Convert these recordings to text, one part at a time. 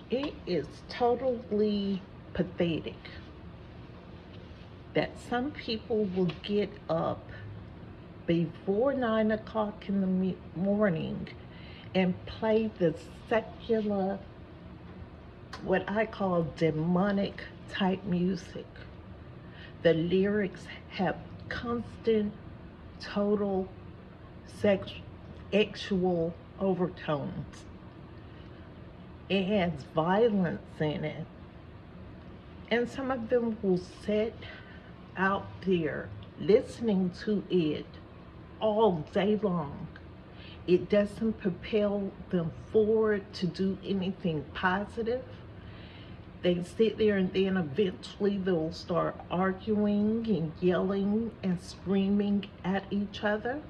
It is totally pathetic that some people will get up before 9 o'clock in the morning and play the secular, what I call demonic type music. The lyrics have constant, total sexual overtones. It has violence in it. And some of them will sit out there listening to it all day long. It doesn't propel them forward to do anything positive. They sit there and then eventually they'll start arguing and yelling and screaming at each other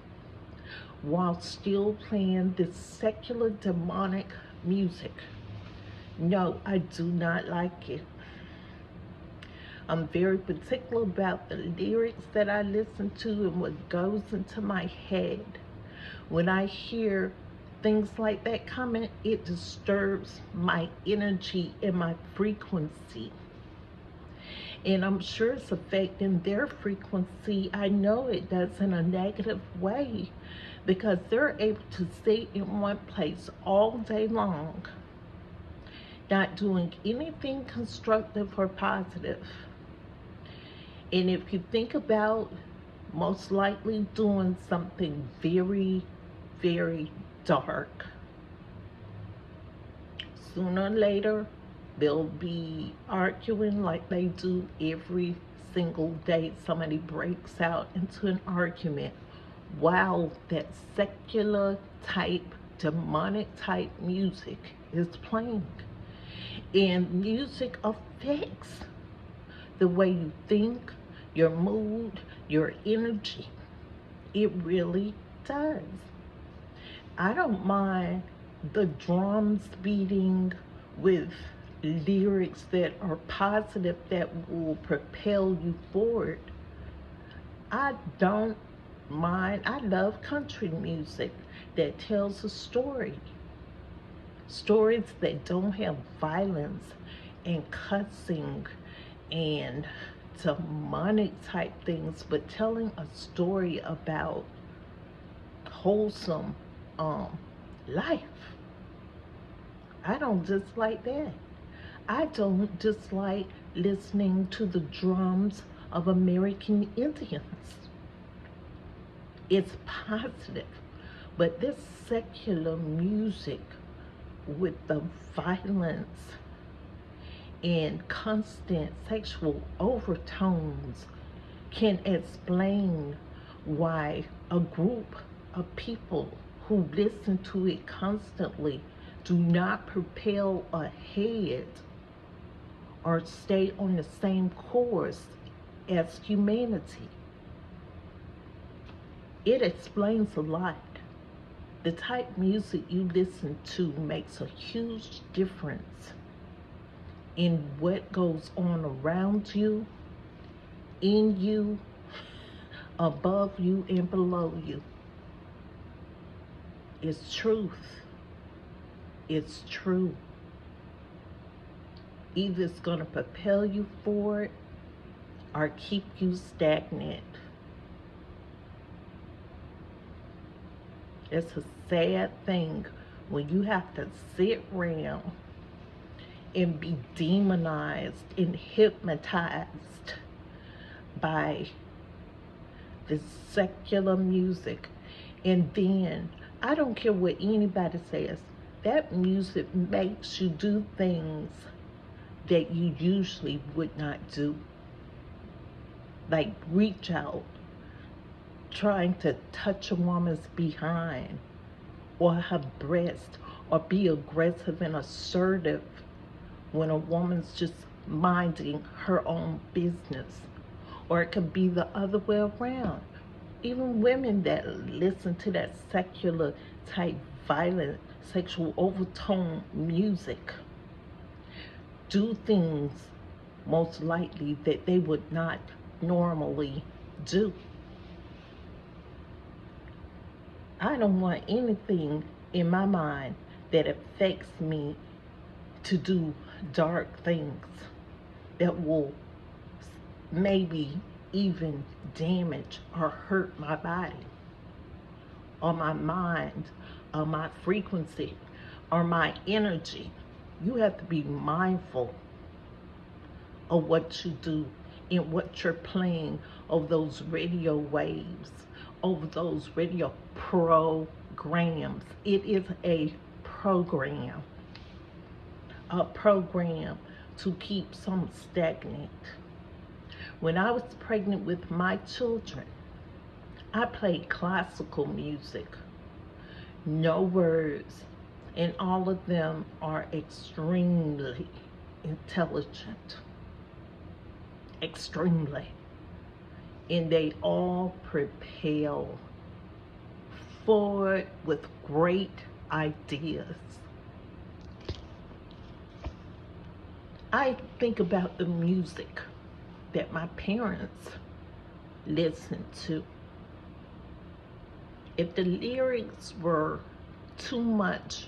while still playing this secular demonic music. No, I do not like it. I'm very particular about the lyrics that I listen to and what goes into my head. When I hear things like that coming, it disturbs my energy and my frequency. And I'm sure it's affecting their frequency. I know it does in a negative way because they're able to stay in one place all day long, not doing anything constructive or positive. And if you think about most likely doing something very, very dark, sooner or later they'll be arguing like they do every single day. Somebody breaks out into an argument while that secular type, demonic type music is playing. And music affects the way you think, your mood, your energy. It really does. I don't mind the drums beating with lyrics that are positive that will propel you forward. I don't mind. I love country music that tells a story. Stories that don't have violence and cussing and demonic type things, but telling a story about wholesome um, life. I don't dislike that. I don't dislike listening to the drums of American Indians. It's positive. But this secular music with the violence and constant sexual overtones can explain why a group of people who listen to it constantly do not propel ahead or stay on the same course as humanity. It explains a lot. The type of music you listen to makes a huge difference in what goes on around you, in you, above you, and below you. It's truth. It's true. Either it's going to propel you forward or keep you stagnant. It's a sad thing when you have to sit around and be demonized and hypnotized by this secular music. And then, I don't care what anybody says, that music makes you do things that you usually would not do. Like reach out, trying to touch a woman's behind or her breast, or be aggressive and assertive when a woman's just minding her own business. Or it could be the other way around. Even women that listen to that secular type violent sexual overtone music do things most likely that they would not normally do. I don't want anything in my mind that affects me to do dark things that will maybe even damage or hurt my body or my mind or my frequency or my energy. You have to be mindful of what you do and what you're playing over those radio waves, over those radio programs. It is a program to keep some stagnant. When I was pregnant with my children, I played classical music, no words, and all of them are extremely intelligent, extremely, and they all propel forward with great ideas. I think about the music that my parents listened to. If the lyrics were too much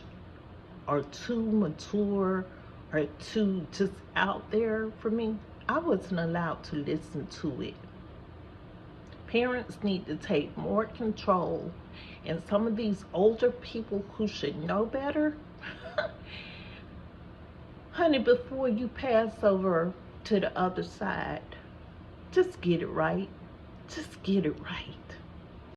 or too mature or too just out there for me, I wasn't allowed to listen to it. Parents need to take more control, and some of these older people who should know better, honey, before you pass over to the other side, just get it right. Just get it right.